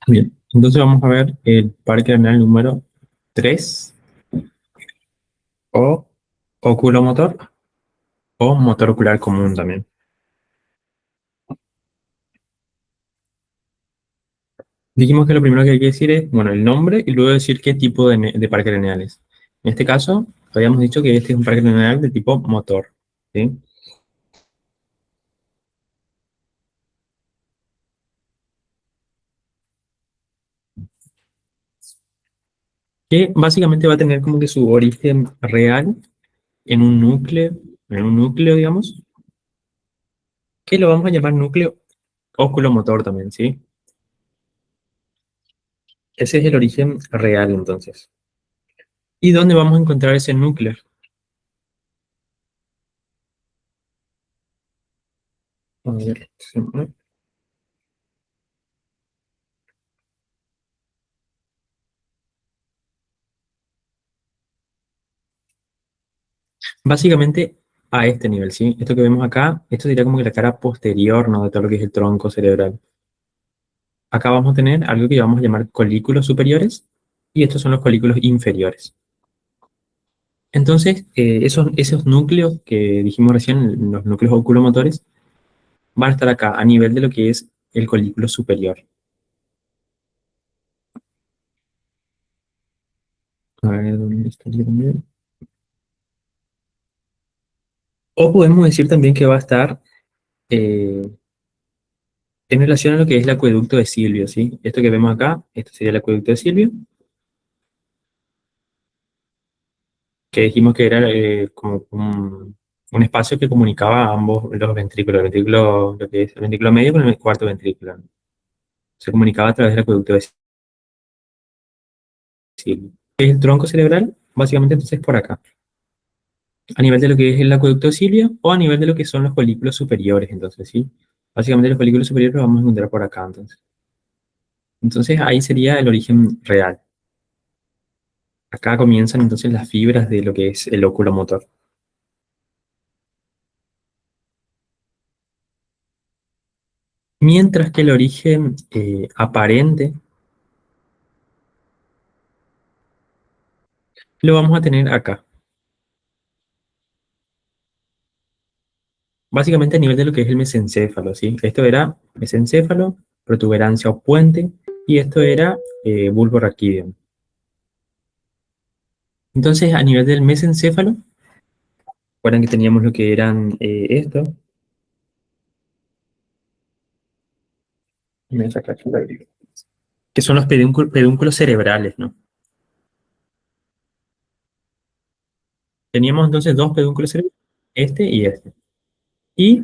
Bien, entonces vamos a ver el parque renal número 3 o oculomotor o motor ocular común también. Dijimos que lo primero que hay que decir es, bueno, el nombre y luego decir qué tipo de parque renal es. En este caso, habíamos dicho que este es un parque renal de tipo motor, ¿sí? Que básicamente va a tener como que su origen real en un núcleo, digamos, que lo vamos a llamar núcleo oculomotor también, ¿sí? Ese es el origen real entonces. ¿Y dónde vamos a encontrar ese núcleo? A ver, sí, ¿no? Básicamente a este nivel, ¿sí? Esto que vemos acá, esto sería como que la cara posterior, ¿no? De todo lo que es el tronco cerebral. Acá vamos a tener algo que vamos a llamar colículos superiores y estos son los colículos inferiores. Entonces, esos núcleos que dijimos recién, los núcleos oculomotores, van a estar acá a nivel de lo que es el colículo superior. A ver, ¿dónde estaría también? O podemos decir también que va a estar en relación a lo que es el acueducto de Silvio, ¿sí? Esto que vemos acá, esto sería el acueducto de Silvio, que dijimos que era como un espacio que comunicaba ambos los ventrículos, lo que es el ventrículo medio con el cuarto ventrículo, ¿no? Se comunicaba a través del acueducto de Silvio. El tronco cerebral, básicamente entonces por acá, a nivel de lo que es el acueducto de Silvio o a nivel de lo que son los folículos superiores, entonces, ¿sí? Básicamente los folículos superiores los vamos a encontrar por acá, entonces. Entonces ahí sería el origen real. Acá comienzan entonces las fibras de lo que es el oculomotor. Mientras que el origen aparente lo vamos a tener acá. Básicamente a nivel de lo que es el mesencéfalo, ¿sí? Esto era mesencéfalo, protuberancia o puente, y esto era bulbo raquídeo. Entonces, a nivel del mesencéfalo, recuerdan que teníamos lo que eran esto. Me voy a sacar aquí la grieta. Que son los pedúnculos cerebrales, ¿no? Teníamos entonces dos pedúnculos cerebrales, este y este. Y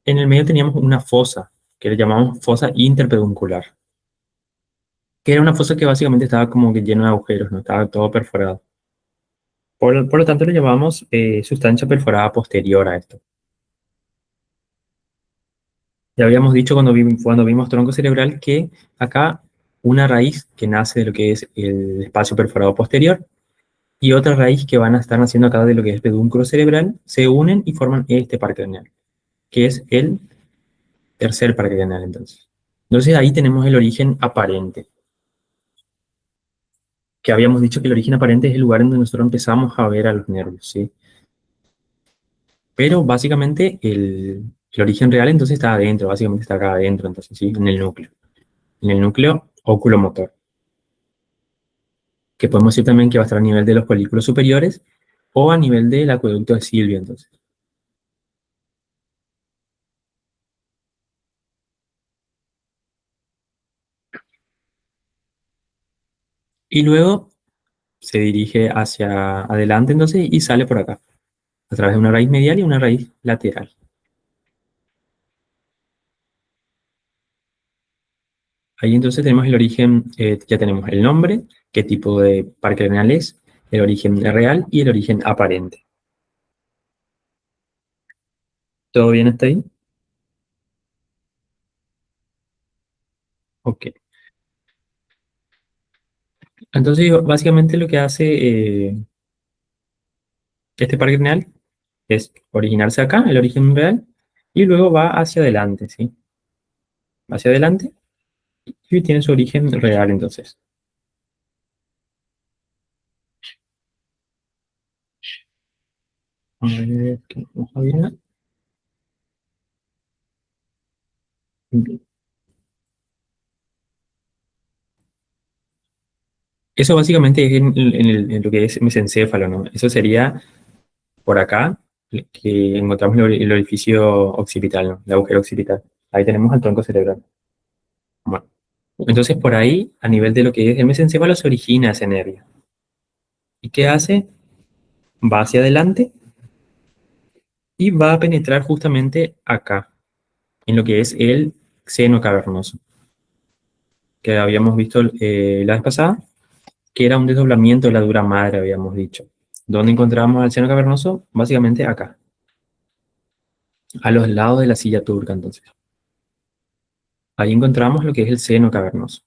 en el medio teníamos una fosa, que le llamamos fosa interpeduncular, que era una fosa que básicamente estaba como que llena de agujeros, ¿no? Estaba todo perforado. Por lo tanto, le llamamos sustancia perforada posterior a esto. Ya habíamos dicho cuando vimos tronco cerebral que acá una raíz que nace de lo que es el espacio perforado posterior y otra raíz que van a estar naciendo acá de lo que es el pedúnculo cerebral se unen y forman este parque craneal, que es el tercer parque craneal entonces. Entonces ahí tenemos el origen aparente, que habíamos dicho que el origen aparente es el lugar en donde nosotros empezamos a ver a los nervios, ¿sí? Pero básicamente el origen real entonces está adentro, básicamente está acá adentro, entonces, ¿sí? En el núcleo oculomotor, que podemos decir también que va a estar a nivel de los folículos superiores o a nivel del acueducto de Silvio, entonces. Y luego se dirige hacia adelante, entonces, y sale por acá, a través de una raíz medial y una raíz lateral. Ahí entonces tenemos el origen, ya tenemos el nombre, qué tipo de parque renal es, el origen real y el origen aparente. ¿Todo bien hasta ahí? Ok. Entonces, básicamente lo que hace este parque renal es originarse acá, el origen real, y luego va hacia adelante, ¿sí? Hacia adelante Sí, tiene su origen real entonces. A ver, ¿qué más había? Eso básicamente es en lo que es mesencéfalo, ¿no? Eso sería por acá, que encontramos el orificio occipital, ¿no? El agujero occipital. Ahí tenemos el tronco cerebral. Bueno, entonces por ahí, a nivel de lo que es el mesencéfalo, se origina ese nervio. ¿Y qué hace? Va hacia adelante y va a penetrar justamente acá, en lo que es el seno cavernoso, que habíamos visto la vez pasada, que era un desdoblamiento de la dura madre, habíamos dicho. ¿Dónde encontramos al seno cavernoso? Básicamente acá, a los lados de la silla turca, entonces. Ahí encontramos lo que es el seno cavernoso,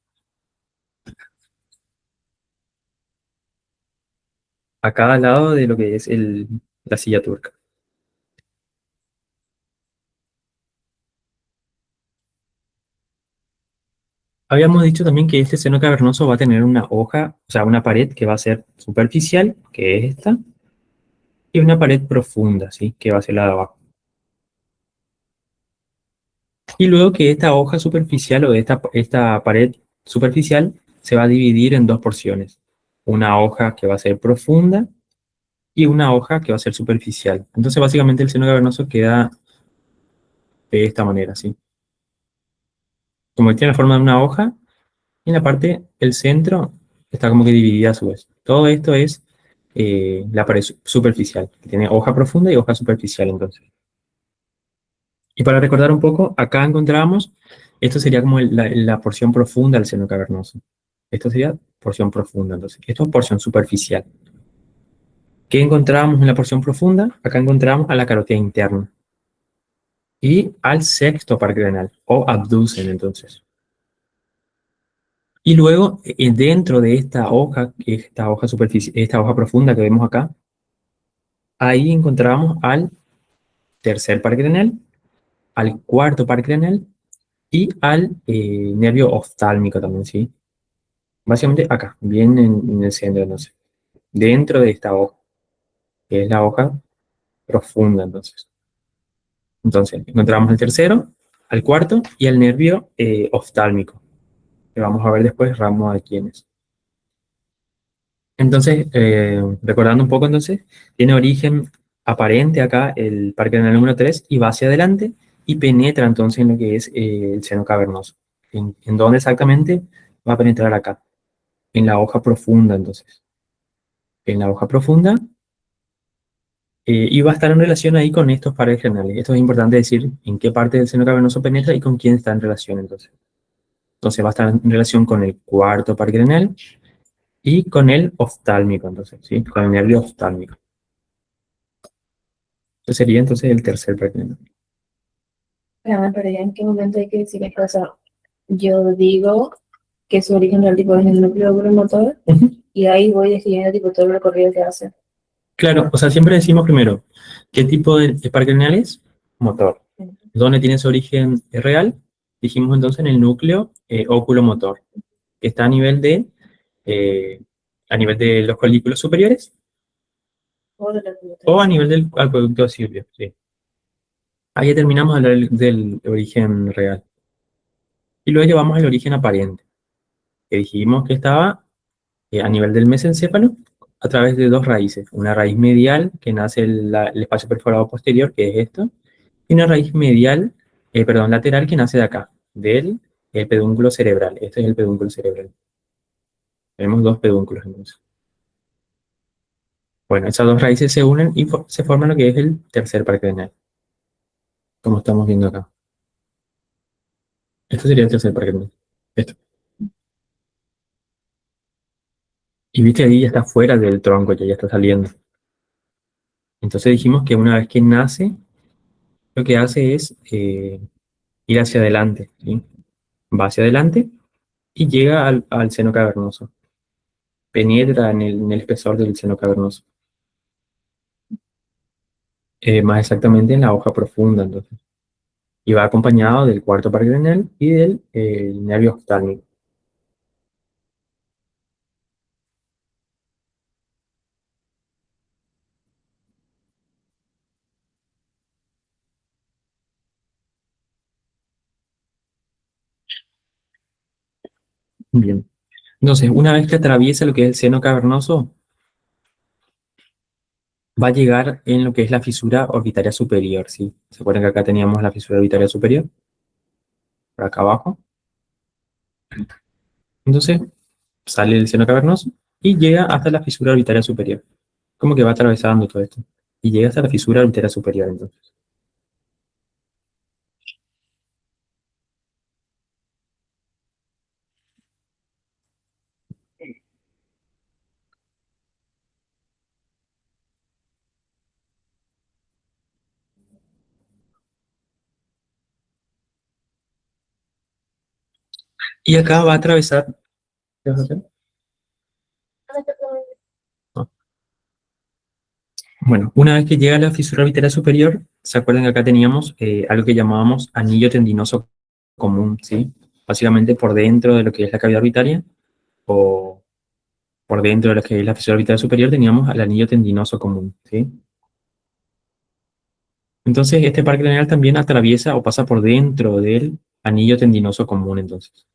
a cada lado de lo que es la silla turca. Habíamos dicho también que este seno cavernoso va a tener una hoja, o sea, una pared que va a ser superficial, que es esta, y una pared profunda, ¿sí? Que va a ser la de abajo. Y luego que esta hoja superficial o esta pared superficial se va a dividir en dos porciones. Una hoja que va a ser profunda y una hoja que va a ser superficial. Entonces, básicamente, el seno cavernoso queda de esta manera, ¿sí? Como que tiene la forma de una hoja, y en la parte, el centro está como que dividida a su vez. Todo esto es la pared superficial, que tiene hoja profunda y hoja superficial, entonces. Y para recordar un poco, acá encontramos, esto sería como la porción profunda del seno cavernoso. Esto sería porción profunda, entonces. Esto es porción superficial. ¿Qué encontramos en la porción profunda? Acá encontramos a la carótida interna y al sexto par craneal, o abducen, entonces. Y luego, dentro de esta hoja, esta hoja profunda que vemos acá, ahí encontramos al tercer par craneal, al cuarto par craneal y al nervio oftálmico también, ¿sí? Básicamente acá, bien en el centro, entonces, dentro de esta hoja, que es la hoja profunda, entonces. Entonces, encontramos al tercero, al cuarto y al nervio oftálmico, que vamos a ver después ramo de quiénes. Entonces, recordando un poco, entonces, tiene origen aparente acá el parque renal número 3 y va hacia adelante y penetra entonces en lo que es el seno cavernoso. ¿En dónde exactamente? Va a penetrar acá, en la hoja profunda, entonces. En la hoja profunda y va a estar en relación ahí con estos pares renales. Esto es importante decir en qué parte del seno cavernoso penetra y con quién está en relación, entonces. Entonces va a estar en relación con el cuarto par renal y con el oftálmico, entonces, ¿sí? Con el nervio oftálmico. Ese sería entonces el tercer par renal. Pero ya en qué momento hay que decir esto. O sea, yo digo que su origen real tipo es el núcleo motor y ahí voy describiendo tipo todo el recorrido que hace. Claro, o sea, siempre decimos primero, ¿qué tipo de par craneal es? Motor. ¿Dónde tiene su origen real? Dijimos entonces en el núcleo óculomotor, que está eh, a nivel de los folículos superiores O de la o a nivel del acueducto silvio, sí. Ahí terminamos de hablar del origen real. Y luego llevamos al origen aparente, que dijimos que estaba a nivel del mesencéfalo a través de dos raíces. Una raíz medial, que nace el espacio perforado posterior, que es esto, y una raíz medial, perdón, lateral, que nace de acá, del el pedúnculo cerebral. Este es el pedúnculo cerebral. Tenemos dos pedúnculos entonces. Bueno, esas dos raíces se unen y se forman lo que es el tercer par craneal, como estamos viendo acá. Esto sería el tercer par craneal. Esto. Y viste, ahí ya está fuera del tronco, ya está saliendo. Entonces dijimos que una vez que nace, lo que hace es ir hacia adelante, ¿sí? Va hacia adelante y llega al seno cavernoso. Penetra en el espesor del seno cavernoso. Más exactamente en la hoja profunda, entonces. Y va acompañado del cuarto par craneal y del nervio oftálmico. Bien. Entonces, una vez que atraviesa lo que es el seno cavernoso, va a llegar en lo que es la fisura orbitaria superior, ¿sí? ¿Se acuerdan que acá teníamos la fisura orbitaria superior? Por acá abajo. Entonces, sale del seno cavernoso y llega hasta la fisura orbitaria superior. Como que va atravesando todo esto. Y llega hasta la fisura orbitaria superior, entonces. Y acá va a atravesar. ¿Qué vas a hacer? Ah. Bueno, una vez que llega a la fisura orbitaria superior, ¿se acuerdan que acá teníamos algo que llamábamos anillo tendinoso común, ¿sí? Básicamente por dentro de lo que es la cavidad orbitaria o por dentro de lo que es la fisura orbitaria superior teníamos al anillo tendinoso común, ¿sí? Entonces este parque craneal también atraviesa o pasa por dentro del anillo tendinoso común, entonces.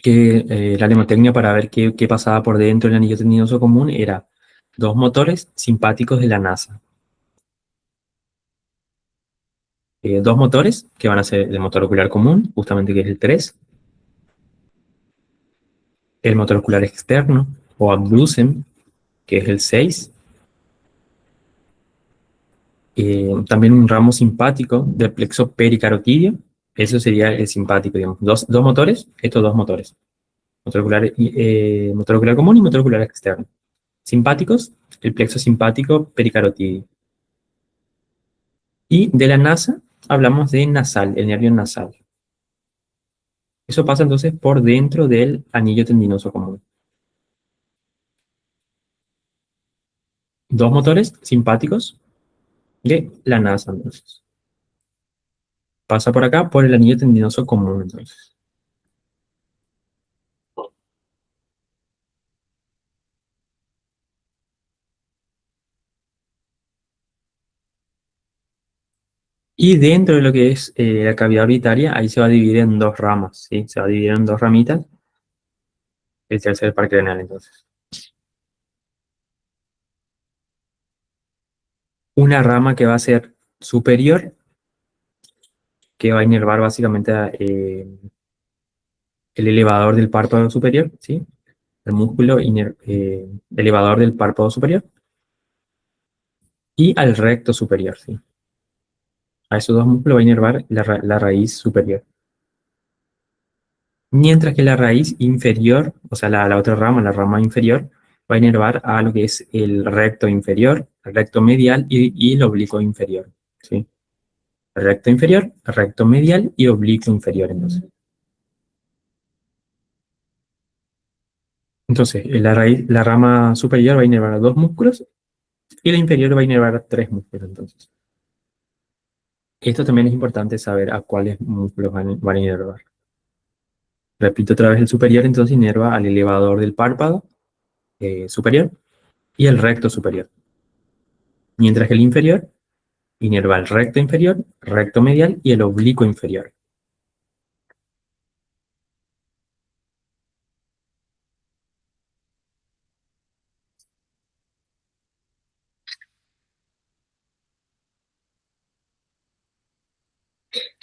Que la mnemotecnia para ver qué pasaba por dentro del anillo tendinoso común era dos motores simpáticos de la NASA. Dos motores que van a ser el motor ocular común, justamente que es el 3, el motor ocular externo o abducen, que es el 6, también un ramo simpático del plexo pericarotidio, eso sería el simpático, digamos. Dos motores, estos dos motores, motor ocular común y motor ocular externo. Simpáticos, el plexo simpático pericarotidio. Y de la NASA hablamos de nasal, el nervio nasal. Eso pasa entonces por dentro del anillo tendinoso común. Dos motores simpáticos de la NASA, entonces. Pasa por acá por el anillo tendinoso común, entonces. Y dentro de lo que es la cavidad orbitaria, ahí se va a dividir en dos ramas, ¿sí? Se va a dividir en dos ramitas, el tercer parque craneal, entonces. Una rama que va a ser superior, que va a inervar básicamente el elevador del párpado superior, ¿sí? El músculo elevador del párpado superior y al recto superior, ¿sí? A esos dos músculos va a inervar la raíz superior. Mientras que la raíz inferior, o sea, la otra rama, la rama inferior, va a inervar a lo que es el recto inferior, el recto medial y el oblicuo inferior, ¿sí? El recto inferior, el recto medial y oblicuo inferior, entonces. Entonces, la raíz, la rama superior va a inervar a dos músculos y la inferior va a inervar a tres músculos, entonces. Esto también es importante saber a cuáles músculos van a inervar. Repito otra vez, el superior entonces inerva al elevador del párpado superior y el recto superior. Mientras que el inferior inerva el recto inferior, recto medial y el oblicuo inferior.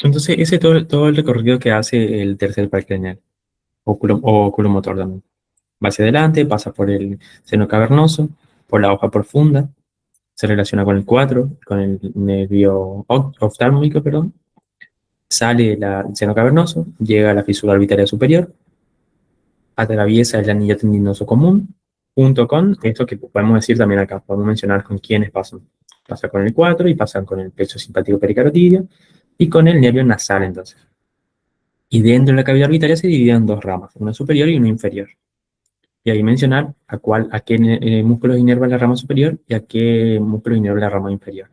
Entonces, ese es todo el recorrido que hace el tercer par craneal, o oculomotor también. Va hacia adelante, pasa por el seno cavernoso, por la hoja profunda, se relaciona con el 4, con el nervio oftálmico, perdón, sale el seno cavernoso, llega a la fisura orbitaria superior, atraviesa el anillo tendinoso común, junto con esto que podemos decir también acá, podemos mencionar con quiénes pasan. Pasa con el 4 y pasan con el plexo simpático pericarotidio y con el nervio nasal entonces. Y dentro de la cavidad orbitaria se divide en dos ramas, una superior y una inferior. Y ahí mencionar a qué músculos inerva la rama superior y a qué músculos inerva la rama inferior.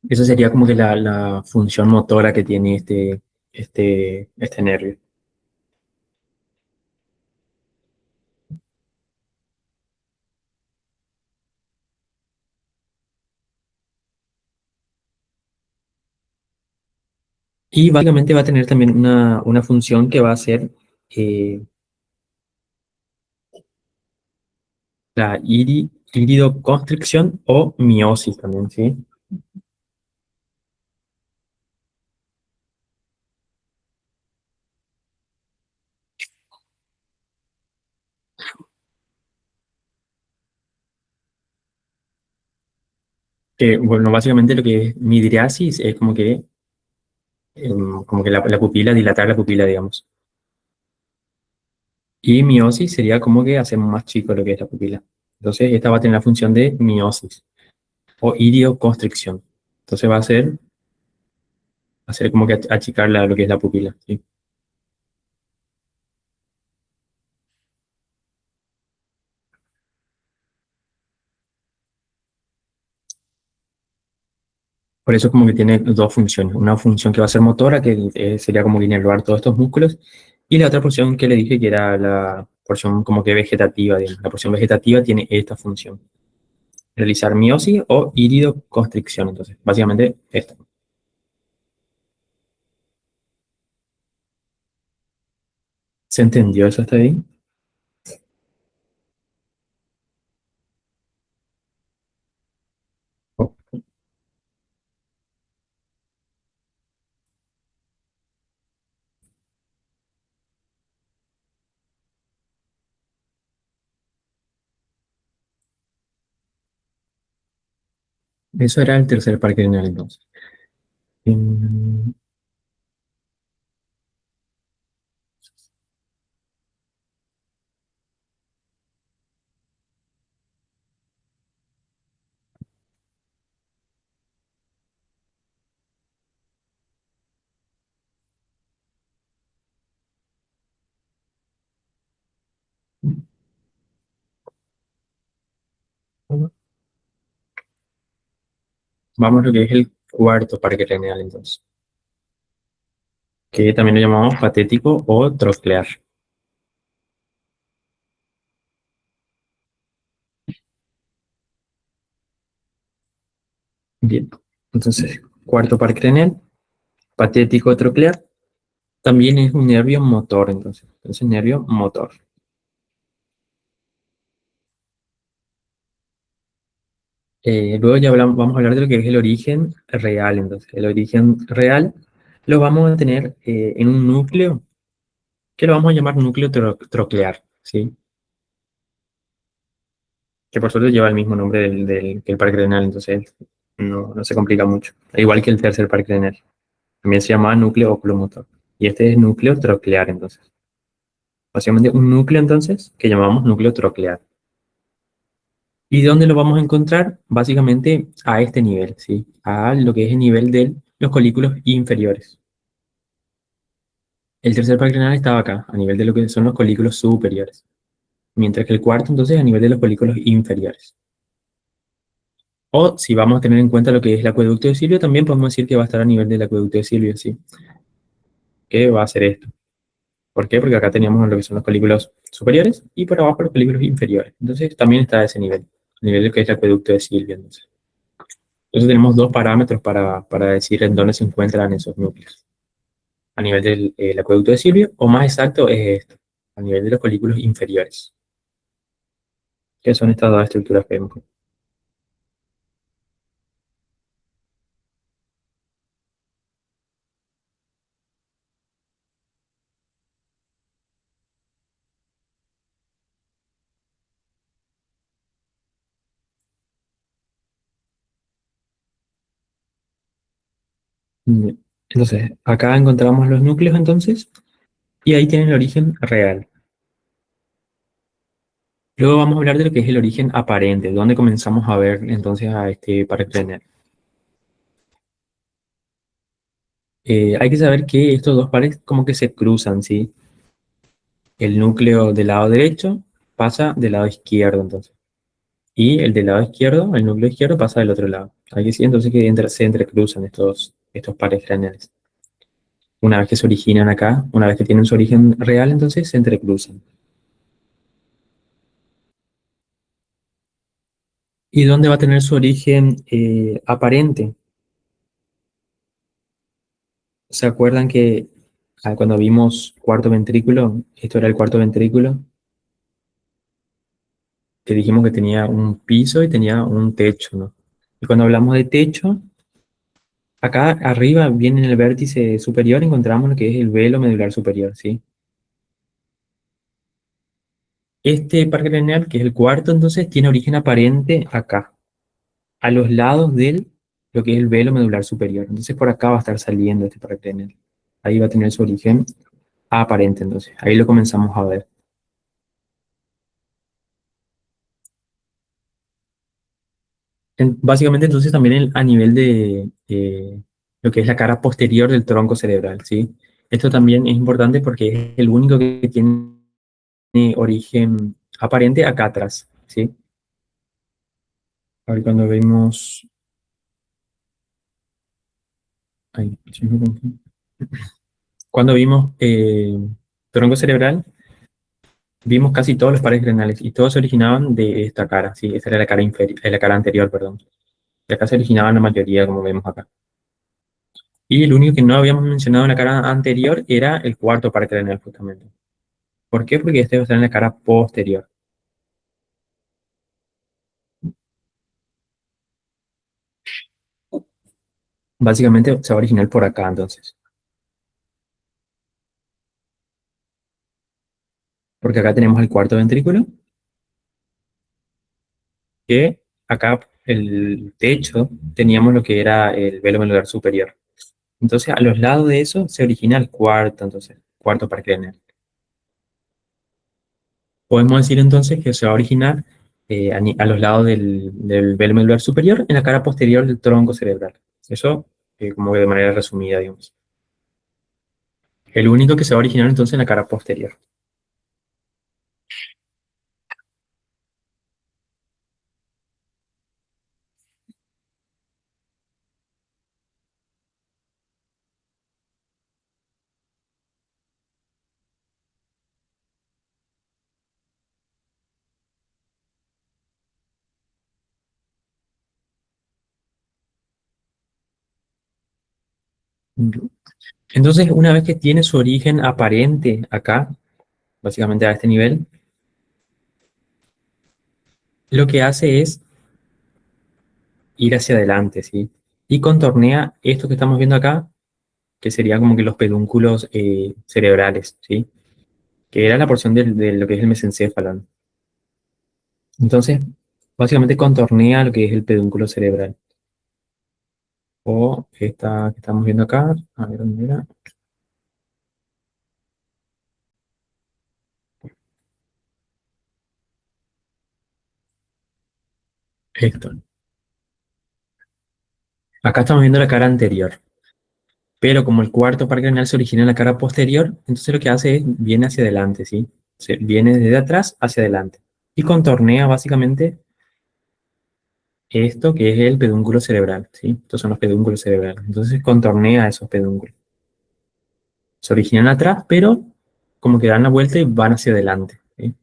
Esa sería como que la función motora que tiene este nervio. Y básicamente va a tener también una función que va a ser eh, la iridoconstricción o miosis también, ¿sí? Que, bueno, básicamente lo que es midriasis es como que la pupila, dilatar la pupila, digamos. Y miosis sería como que hacemos más chico lo que es la pupila. Entonces, esta va a tener la función de miosis o iridoconstricción. Entonces, va a hacer como que achicar lo que es la pupila, ¿sí? Por eso como que tiene dos funciones. Una función que va a ser motora, que sería como que inervar todos estos músculos, y la otra porción que le dije que era la porción como que vegetativa, digamos. La porción vegetativa tiene esta función: realizar miosis o iridoconstricción. Entonces, básicamente esto. ¿Se entendió eso hasta ahí? Oh, eso era el tercer parque lineal entonces. Mm, Vamos a lo que es el cuarto parque lineal entonces, que también lo llamamos patético o troclear. Bien, entonces, cuarto parque lineal, patético troclear. También es un nervio motor, entonces nervio motor. Luego ya vamos a hablar de lo que es el origen real, entonces. El origen real lo vamos a tener en un núcleo que lo vamos a llamar núcleo troclear, ¿sí? Que por suerte lleva el mismo nombre que el parque renal, entonces no se complica mucho. Igual que el tercer parque renal. También se llama núcleo oculomotor. Y este es núcleo troclear, entonces. Básicamente un núcleo, entonces, que llamamos núcleo troclear. ¿Y dónde lo vamos a encontrar? Básicamente a este nivel, ¿sí? A lo que es el nivel de los colículos inferiores. El tercer par craneal estaba acá, a nivel de lo que son los colículos superiores. Mientras que el cuarto, entonces, a nivel de los colículos inferiores. O si vamos a tener en cuenta lo que es el acueducto de Silvio, también podemos decir que va a estar a nivel del acueducto de Silvio, ¿sí? Que va a ser esto. ¿Por qué? Porque acá teníamos lo que son los colículos superiores y por abajo los colículos inferiores. Entonces también está a ese nivel, a nivel de lo que es el acueducto de Silvio. Entonces tenemos dos parámetros para decir en dónde se encuentran esos núcleos. A nivel del el acueducto de Silvio, o más exacto es esto, a nivel de los colículos inferiores, que son estas dos estructuras que vemos. Bien. Entonces, acá encontramos los núcleos entonces, y ahí tienen el origen real. Luego vamos a hablar de lo que es el origen aparente, donde comenzamos a ver entonces a este pares. Hay que saber que estos dos pares como que se cruzan, ¿sí? El núcleo del lado derecho pasa del lado izquierdo, entonces. Y el del lado izquierdo, el núcleo izquierdo, pasa del otro lado. Hay que decir entonces que se entrecruzan estos pares craneales. Una vez que se originan acá, una vez que tienen su origen real, entonces se entrecruzan. ¿Y dónde va a tener su origen aparente? ¿Se acuerdan que cuando vimos cuarto ventrículo, esto era el cuarto ventrículo, que dijimos que tenía un piso y tenía un techo, ¿no? Y cuando hablamos de techo, acá arriba, bien en el vértice superior, encontramos lo que es el velo medular superior, ¿sí? Este parque craneal, que es el cuarto, entonces, tiene origen aparente acá, a los lados del lo que es el velo medular superior. Entonces, por acá va a estar saliendo este parque craneal. Ahí va a tener su origen aparente, entonces. Ahí lo comenzamos a ver. Básicamente, entonces, también a nivel de lo que es la cara posterior del tronco cerebral, ¿sí? Esto también es importante porque es el único que tiene origen aparente acá atrás, ¿sí? A ver, cuando vemos... Ay, sí me confundí. Cuando vimos tronco cerebral, vimos casi todos los pares craneales y todos se originaban de esta cara, ¿sí? Esta era la cara, la cara anterior, perdón. De acá se originaban la mayoría, como vemos acá. Y el único que no habíamos mencionado en la cara anterior era el cuarto par craneal, justamente. ¿Por qué? Porque este va a estar en la cara posterior. Básicamente se va a originar por acá, entonces. Porque acá tenemos el cuarto ventrículo, que acá el techo teníamos lo que era el velo medular superior. Entonces, a los lados de eso se origina el cuarto, entonces, cuarto par craneal. Podemos decir entonces que se va a originar a los lados del velo medular superior en la cara posterior del tronco cerebral. Eso, como que de manera resumida, digamos. El único que se va a originar entonces en la cara posterior. Entonces, una vez que tiene su origen aparente acá, básicamente a este nivel, lo que hace es ir hacia adelante, ¿sí? Y contornea esto que estamos viendo acá, que sería como que los pedúnculos cerebrales, ¿sí? Que era la porción de lo que es el mesencéfalo, ¿no? Entonces, básicamente contornea lo que es el pedúnculo cerebral. O esta que estamos viendo acá, a ver dónde era, esto. Acá estamos viendo la cara anterior. Pero como el cuarto par craneal se origina en la cara posterior, entonces lo que hace es viene hacia adelante, ¿sí? Viene desde atrás hacia adelante. Y contornea básicamente esto que es el pedúnculo cerebral, ¿sí? Estos son los pedúnculos cerebrales. Entonces contornea esos pedúnculos. Se originan atrás, pero como que dan la vuelta y van hacia adelante, ¿sí?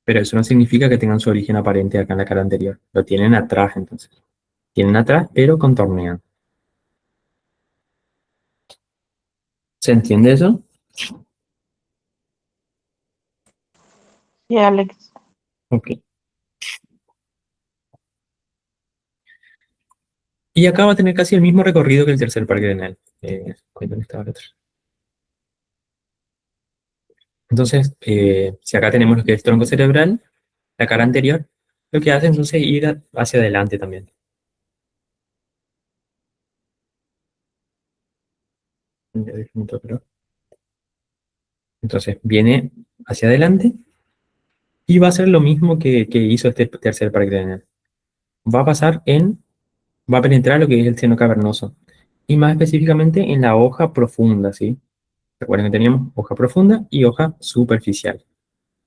Pero eso no significa que tengan su origen aparente acá en la cara anterior. Lo tienen atrás, entonces. Tienen atrás, pero contornean. ¿Se entiende eso? Sí, Alex. Ok. Y acá va a tener casi el mismo recorrido que el tercer parque craneal. ¿Dónde estaba el otro? Entonces, si acá tenemos lo que es tronco cerebral, la cara anterior, lo que hace entonces es ir hacia adelante también. Ya dejé un toque, ¿no? Entonces, viene hacia adelante y va a hacer lo mismo que hizo este tercer parque craneal. Va a pasar va a penetrar lo que es el seno cavernoso. Y más específicamente en la hoja profunda, ¿sí? Recuerden que teníamos hoja profunda y hoja superficial.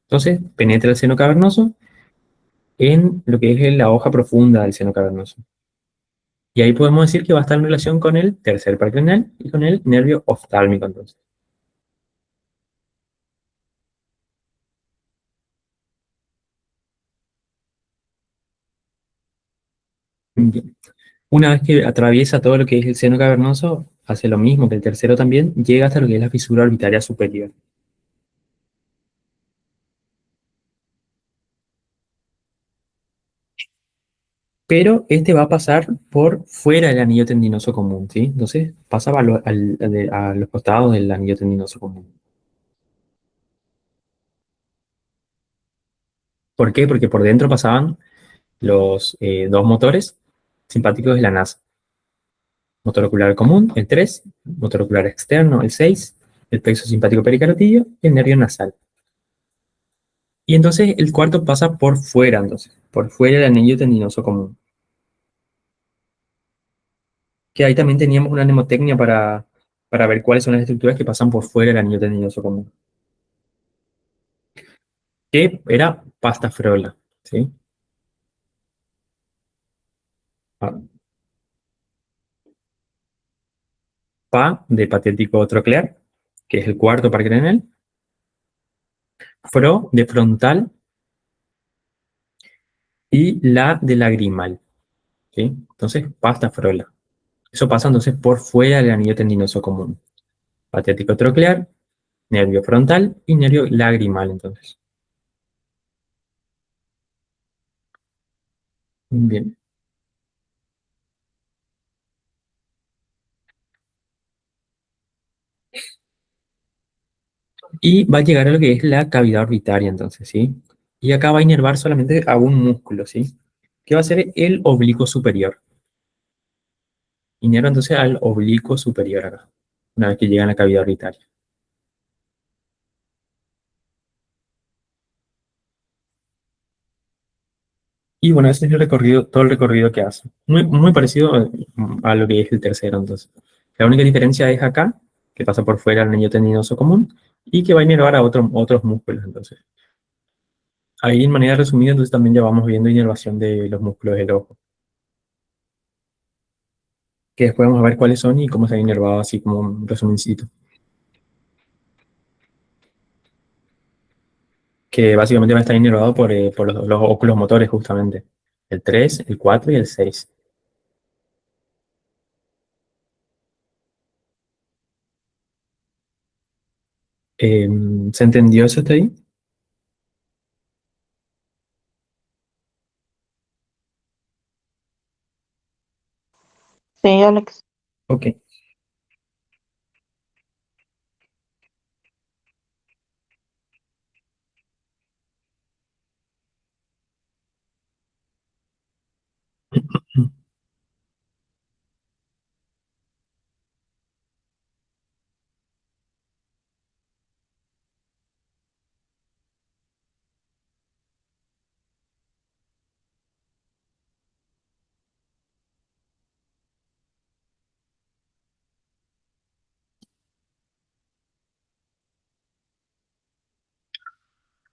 Entonces, penetra el seno cavernoso en lo que es la hoja profunda del seno cavernoso. Y ahí podemos decir que va a estar en relación con el tercer par craneal y con el nervio oftálmico, entonces. Bien. Una vez que atraviesa todo lo que es el seno cavernoso, hace lo mismo que el tercero también, llega hasta lo que es la fisura orbitaria superior. Pero este va a pasar por fuera del anillo tendinoso común, ¿sí? Entonces pasa a los costados del anillo tendinoso común. ¿Por qué? Porque por dentro pasaban los dos motores simpáticos de la NASA. Motor ocular común, el 3, motor ocular externo, el 6, el plexo simpático pericarotillo y el nervio nasal. Y entonces el cuarto pasa por fuera, entonces, por fuera del anillo tendinoso común. Que ahí también teníamos una mnemotecnia para ver cuáles son las estructuras que pasan por fuera del anillo tendinoso común. Que era pasta frola, ¿sí? Pa, pa de patético troclear, que es el cuarto par craneal. Fro de frontal y la de lagrimal, ¿sí? Entonces, pasta frola. Eso pasa entonces por fuera del anillo tendinoso común. Patético troclear, nervio frontal y nervio lagrimal, entonces. Bien. Y va a llegar a lo que es la cavidad orbitaria, entonces, ¿sí? Y acá va a inervar solamente a un músculo, ¿sí? Que va a ser el oblicuo superior. Inerva entonces al oblicuo superior acá, una vez que llega a la cavidad orbitaria. Y bueno, ese es el recorrido, todo el recorrido que hace. Muy parecido a lo que es el tercero, entonces. La única diferencia es acá, que pasa por fuera del anillo tendinoso común, y que va a inervar a otros músculos, entonces. Ahí, en manera resumida, entonces también ya vamos viendo inervación de los músculos del ojo. Que después vamos a ver cuáles son y cómo se ha inervado, así como un resumencito. Que básicamente va a estar inervado por los óculos motores, justamente. El 3, el 4 y el 6. ¿Se entendió eso hasta ahí? Sí, Alex. Ok.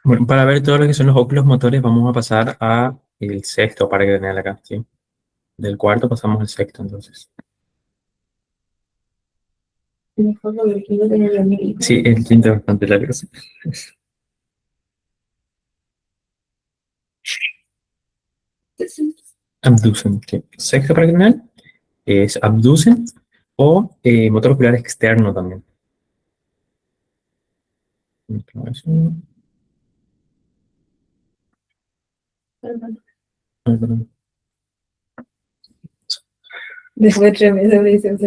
Bueno, para ver todo lo que son los óculos motores, vamos a pasar a el sexto para que vean acá, ¿sí? Del cuarto pasamos al sexto, entonces. Mejor lo que quiero tener la misma. Sí, el quinto es bastante largo, sí. Abducen, sí. Sexto para que vean es abducen o motor ocular externo también. Después de 3 meses me dicen,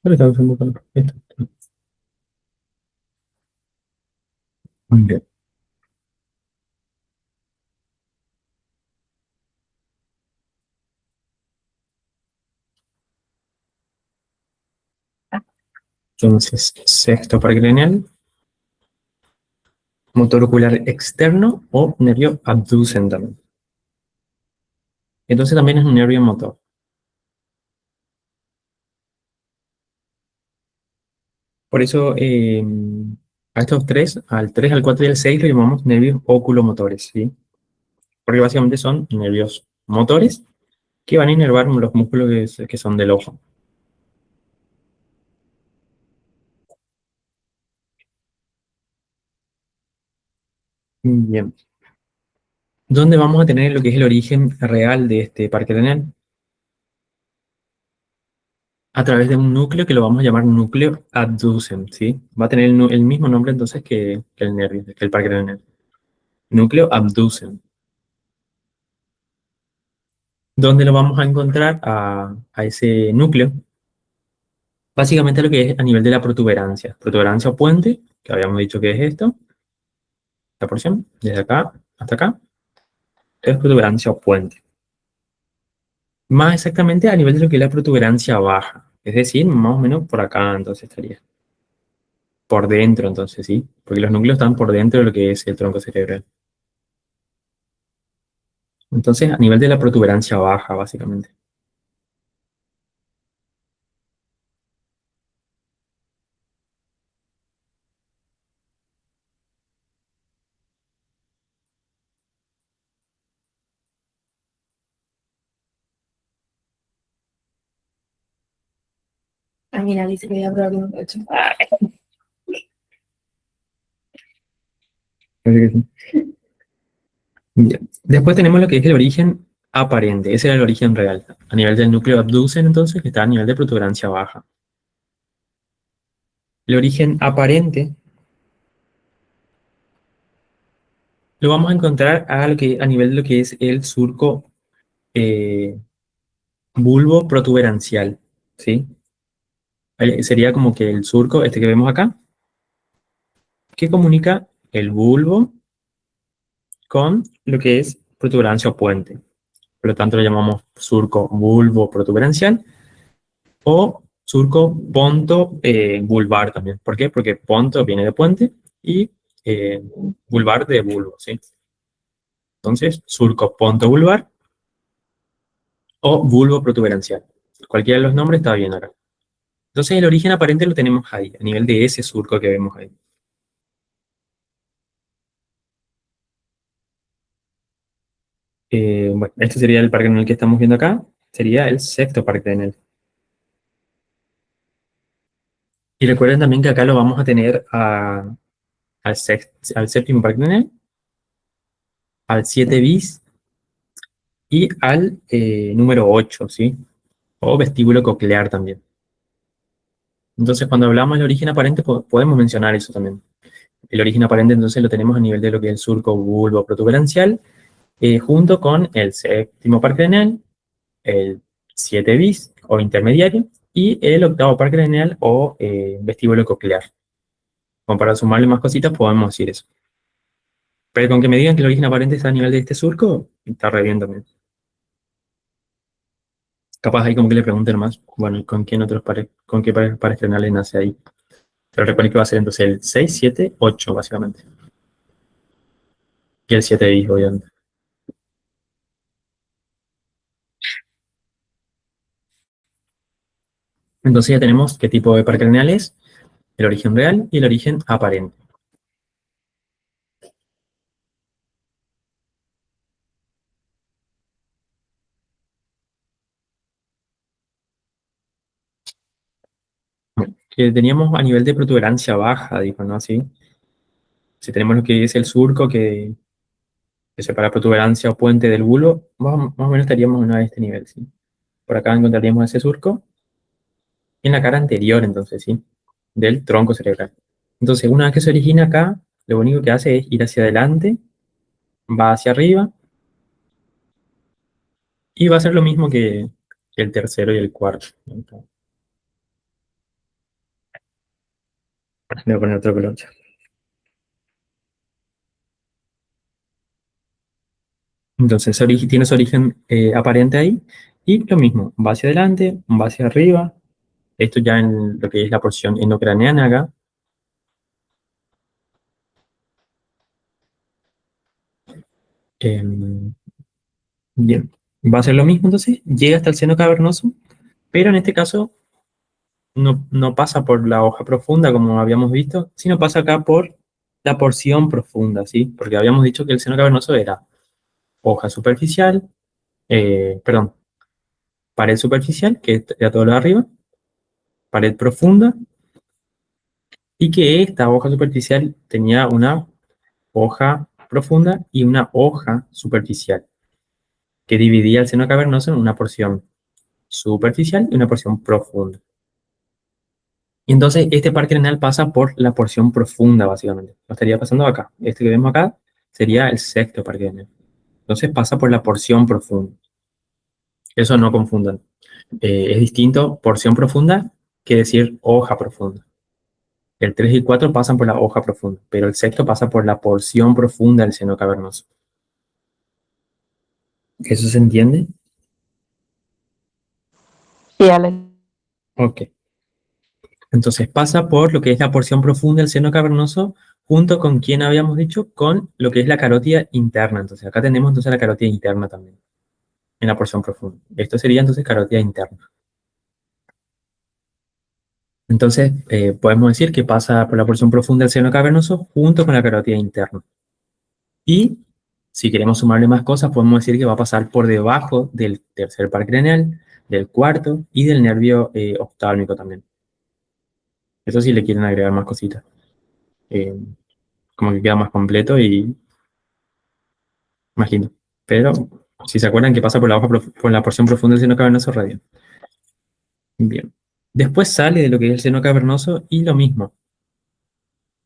Pero está usando esto. Muy bien. Entonces, sexto paracraneal, motor ocular externo o nervio abducen también. Entonces también es un nervio motor. Por eso a estos tres, al 3, al 4 y al 6 lo llamamos nervios oculomotores, ¿sí? Porque básicamente son nervios motores que van a inervar los músculos que son del ojo. Bien. ¿Dónde vamos a tener lo que es el origen real de este parque lineal? A través de un núcleo que lo vamos a llamar núcleo abducens, ¿sí? Va a tener el mismo nombre entonces que el nervio, que el parque lineal. Núcleo abducens. ¿Dónde lo vamos a encontrar a ese núcleo? Básicamente lo que es a nivel de la protuberancia. Protuberancia o puente, que habíamos dicho que es esto, esta porción, desde acá hasta acá, es protuberancia o puente. Más exactamente a nivel de lo que es la protuberancia baja, es decir, más o menos por acá entonces estaría. Por dentro entonces, ¿sí? Porque los núcleos están por dentro de lo que es el tronco cerebral. Entonces, a nivel de la protuberancia baja, básicamente. Ah, mira, dice que voy a probar un 8. Parece que sí. Bien. Después tenemos lo que es el origen aparente. Ese era el origen real. A nivel del núcleo abducen, entonces, que está a nivel de protuberancia baja. El origen aparente lo vamos a encontrar a nivel de lo que es el surco eh, bulbo protuberancial, ¿sí? Sería como que el surco, este que vemos acá, que comunica el bulbo con lo que es protuberancia o puente. Por lo tanto, lo llamamos surco bulbo protuberancial o surco ponto vulvar también. ¿Por qué? Porque ponto viene de puente y vulvar de bulbo, ¿sí? Entonces, surco ponto vulvar o bulbo protuberancial. Cualquiera de los nombres está bien acá. Entonces, el origen aparente lo tenemos ahí, a nivel de ese surco que vemos ahí. Bueno, este sería el parque renal que estamos viendo acá. Sería el sexto parque renal. Y recuerden también que acá lo vamos a tener al séptimo parque renal, al 7 bis y al número 8, ¿sí? O vestíbulo coclear también. Entonces, cuando hablamos del origen aparente, podemos mencionar eso también. El origen aparente, entonces, lo tenemos a nivel de lo que es el surco bulbo protuberancial, junto con el séptimo par craneal, el 7 bis o intermediario, y el octavo par craneal o vestíbulo coclear. Como para sumarle más cositas, podemos decir eso. Pero con que me digan que el origen aparente está a nivel de este surco, está re bien también. Capaz ahí como que le pregunten más, bueno, ¿y con quién otros pares, con qué pares craneales nace ahí? Pero recuerden que va a ser entonces el 6, 7, 8, básicamente. Y el 7 bis, obviamente. Entonces ya tenemos qué tipo de par craneal es, el origen real y el origen aparente. Bueno, que teníamos a nivel de protuberancia baja, dijo, ¿no? Así. Si tenemos lo que es el surco que separa protuberancia o puente del bulbo, más o menos estaríamos a este nivel, ¿sí? Por acá encontraríamos ese surco en la cara anterior, entonces, ¿sí? Del tronco cerebral. Entonces, una vez que se origina acá, lo único que hace es ir hacia adelante, va hacia arriba, y va a ser lo mismo que el tercero y el cuarto. Le voy a poner otro color. Entonces, tiene su origen aparente ahí, y lo mismo, va hacia adelante, va hacia arriba, esto ya en lo que es la porción endocraneana acá. Em, Bien, va a ser lo mismo entonces, llega hasta el seno cavernoso, pero en este caso no pasa por la hoja profunda como habíamos visto, sino pasa acá por la porción profunda, ¿sí? Porque habíamos dicho que el seno cavernoso era hoja superficial, perdón, pared superficial, que era todo lo de arriba, pared profunda, y que esta hoja superficial tenía una hoja profunda y una hoja superficial, que dividía el seno cavernoso en una porción superficial y una porción profunda. Y entonces este par craneal pasa por la porción profunda, básicamente. Lo estaría pasando acá. Este que vemos acá sería el sexto par craneal. Entonces pasa por la porción profunda. Eso no confundan. Es distinto porción profunda que decir hoja profunda. El 3 y 4 pasan por la hoja profunda, pero el sexto pasa por la porción profunda del seno cavernoso. ¿Eso se entiende? Sí, Alex. Ok. Entonces pasa por lo que es la porción profunda del seno cavernoso, junto con quién habíamos dicho, con lo que es la carótida interna. Entonces acá tenemos entonces la carótida interna también, en la porción profunda. Esto sería entonces carótida interna. Entonces podemos decir que pasa por la porción profunda del seno cavernoso junto con la carótida interna. Y si queremos sumarle más cosas, podemos decir que va a pasar por debajo del tercer par craneal, del cuarto y del nervio oftálmico también. Eso sí le quieren agregar más cositas. Eh, como que queda más completo y más lindo. Pero si se acuerdan que pasa por por la porción profunda del seno cavernoso radio. Bien. Después sale de lo que es el seno cavernoso y lo mismo.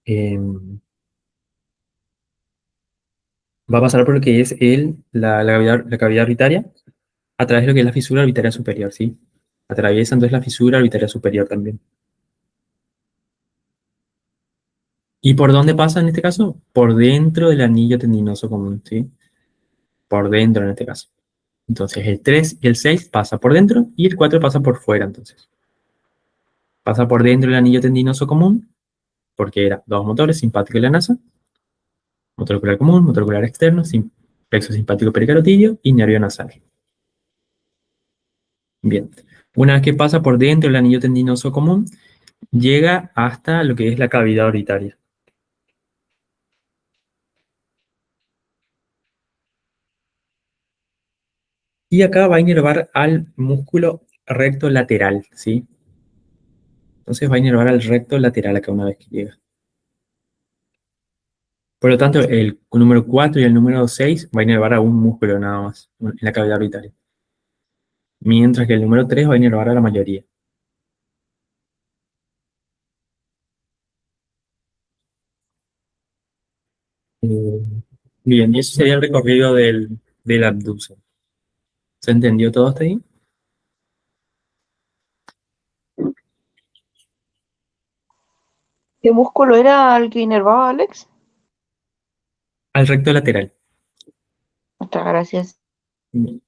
Eh, va a pasar por lo que es la cavidad orbitaria a través de lo que es la fisura orbitaria superior, ¿sí? Atraviesa entonces la fisura orbitaria superior también. ¿Y por dónde pasa en este caso? Por dentro del anillo tendinoso común, ¿sí? Por dentro en este caso. Entonces el 3 y el 6 pasa por dentro y el 4 pasa por fuera, entonces. Pasa por dentro del anillo tendinoso común, porque era dos motores, simpático y la NASA, motor ocular común, motor ocular externo, plexo simpático pericarotidio y nervio nasal. Bien. Una vez que pasa por dentro del anillo tendinoso común, llega hasta lo que es la cavidad orbitaria. Y acá va a inervar al músculo recto lateral, ¿sí? Entonces va a inervar al recto lateral acá una vez que llega. Por lo tanto, el número 4 y el número 6 va a inervar a un músculo nada más en la cavidad orbitaria. Mientras que el número 3 va a inervar a la mayoría. Eh, Bien, y eso sería el recorrido del abductor. ¿Se entendió todo hasta ahí? ¿Qué músculo era el que inervaba a Alex? Al recto lateral. Muchas gracias. Bien.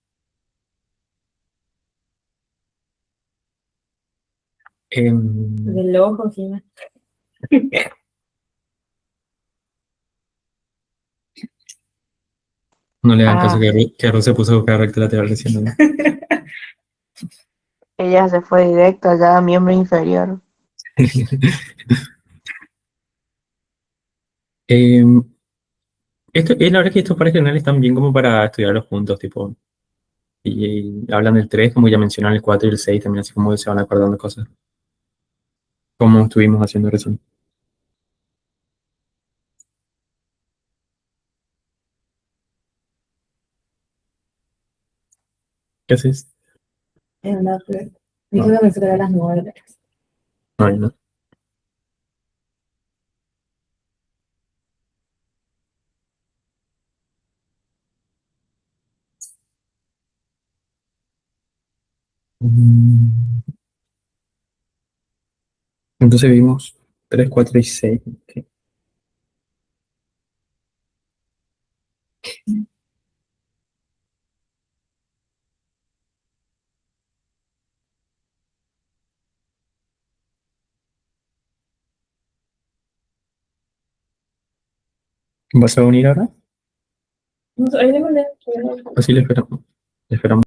Em, Del ojo, sí. no le hagan caso Ah, que Ru se puso a buscar recto lateral recién, ¿no? ella se fue directo allá a miembro inferior. Em, la verdad que estos pares generales están bien como para estudiarlos juntos, tipo. Y hablan del 3 como ya mencionaron el 4 y el 6 también, así como se van acordando cosas. Como estuvimos haciendo recién. ¿Qué haces? Es una flor. Dijo No, que me a las 9. no, no. Mm, Entonces vimos 3 4 y 6. Ok. ¿Vas a unir ahora? No sé, ahí le mandé. Así le esperamos. Le esperamos.